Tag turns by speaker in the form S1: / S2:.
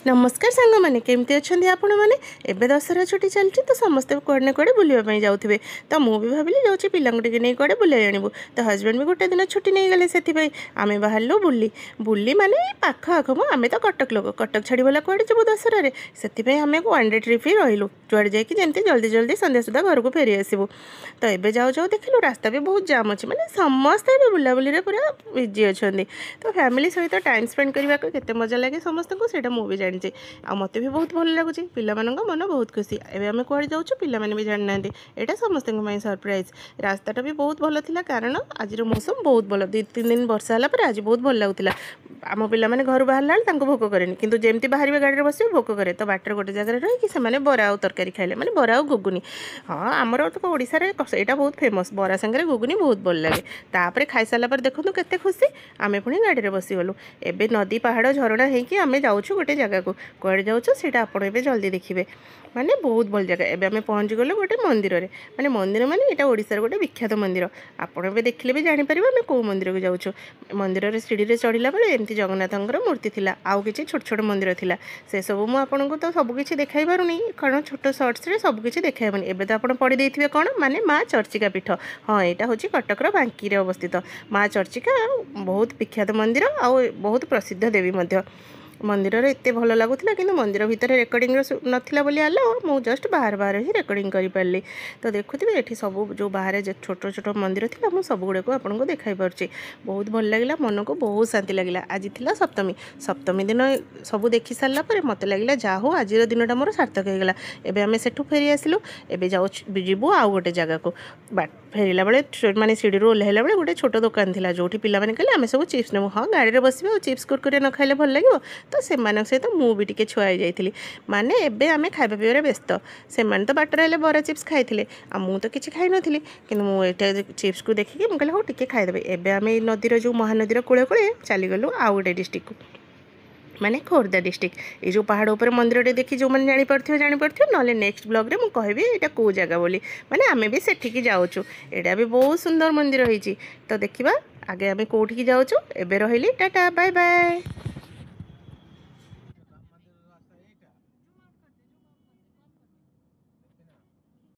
S1: नमस्कार सांग मैंने केमती अच्छा आपण मैंने एवं दशहरा छुट्टी चलती तो समस्ते कड़े ना कड़े बुलाई जाऊे तो मुझे भी भाविली जाऊँगी पिला नहीं कड़े बुलाई आणबू तो हजबैंड भी गोटे दिन छुट्टी नहीं गले से आम बाहर बुली बुली माने पाख आख आम तो कटक लोक कटक छाड़ी वाला कड़े जब दशहर से आम 1 डे ट्रिप ही रही जुआड़े जाकि जमी जल्दी जल्दी संध्या सुधा घर को फेरी आसबू तो ये जाऊ जाऊ देखिलु रास्ता भी बहुत जाम अच्छे मैंने समस्ते भी बुलाबुली पूरा बिजी अच्छा तो फैमिली सहित टाइम स्पेंड करने को केते मजा लगे समस्त को सेटा मुझे जानी आ मत भी बहुत भल लगुच पिला मन बहुत खुशी एवं आम कड़े जाऊँ पिलाने भी जाना यहाँ समस्त सरप्राइज रास्ताटा भी बहुत भल था कारण आज मौसम बहुत भल 2-3 दिन वर्षा है आज बहुत भल लगुला आम पिला घर बाहर भोक कैनि कितु जमी बाहर गाड़ी बस भोक कै तो बाटर गोटे जगह रही बरा आ तरकारी खाइले मैंने बरा आ गुगुनी हाँ आमर तो ओडिशा रे यहाँ बहुत फेमस बरा सांगे गुगुनी बहुत भल लगे तापर खाई सारा देखो केते खुशी आम पुणी गाड़ी में बसीगलु एवं नदी पहाड़ झरणा होमें जाऊँ गोटे जगह को कड़े जाऊँ सीटा आप जल्दी देखिए माने बहुत भल जगह एवं आम पहुँची गलु गोटे मंदिर में मंदिर माने यहाँ ओडिशार गोटे विख्यात मंदिर आपड़ भी देखिले भी जापर आम कौ मंदिर को जाऊँ मंदिर सीढ़ी चढ़ला बेले एमती जगन्नाथंकर मूर्ति थिला आउ किछि छोट छोट मंदिर थिला से सब मु आपनको तो सबकिछि देखाई पारुनी कारण छोट सर्ट्स रे सबकिछि देखाइबनी एबे तो आपण पढ़ी देथिबे कोन माने माँ चर्चिका पीठ हाँ यहाँ हूँ कटकर बांकी अवस्थित माँ चर्चिका बहुत विख्यात मंदिर आ बहुत प्रसिद्ध देवी मध्य मंदिर एत भल लगुला कि मंदिर भितर रेकर्डिंग नाला बोली आलो मु जस्ट बाहर बाहर ही रेकर्डिंग कर पारि तो देखुए ये सब जो बाहर छोट छोट मंदिर थी मुझे सब गुड़े को आपको देखाई पार्ची बहुत भल लगे मन को बहुत शांति लगे आज थी सप्तमी सप्तमी दिन सब देखी सारापर मत लगे जाओ आज दिनटा मोर सार्थक होगा एवं आम से फेरी आसलु एवं जाऊँ आउ गोटे जगह को बाट फेरला बेले माने सीढ़ी ओह्लैला बेले गोटे छोट दुकान थी जो पिला कहले आम सब चिप्स नेबू हाँ गाड़ी में बसबे चिप्स कुरकुरे न खाइले भल लगे तो से सहित मु भी टे छुआई जाइली माने एबे आमे खाइबा पीबार व्यस्त से तो बाटर आइले बरा चिप्स खाइथिले आ मु तो किछि खाइ नथिली किंतु मु एटा चिप्स को देखिके मु कहले हो टिके खाइदेबे एबे आमे नदीर जो महानदीर कूले कूले चली गलु आ गोटे डिस्ट्रिक्ट को माने खोर्धा डिस्ट्रिक्ट ये जो पहाड़ ऊपर मंदिर देखी जो मैंने जापर ना नेक्स्ट ब्लॉग रे मु कहबी एटा को जगह बोली माने आमे भी सेठी जाऊँ एटा भी बहुत सुंदर मंदिर होइची तो देखिबा आगे आमे कोठी जाऊँ एबे रहिली टाटा बाय बाय।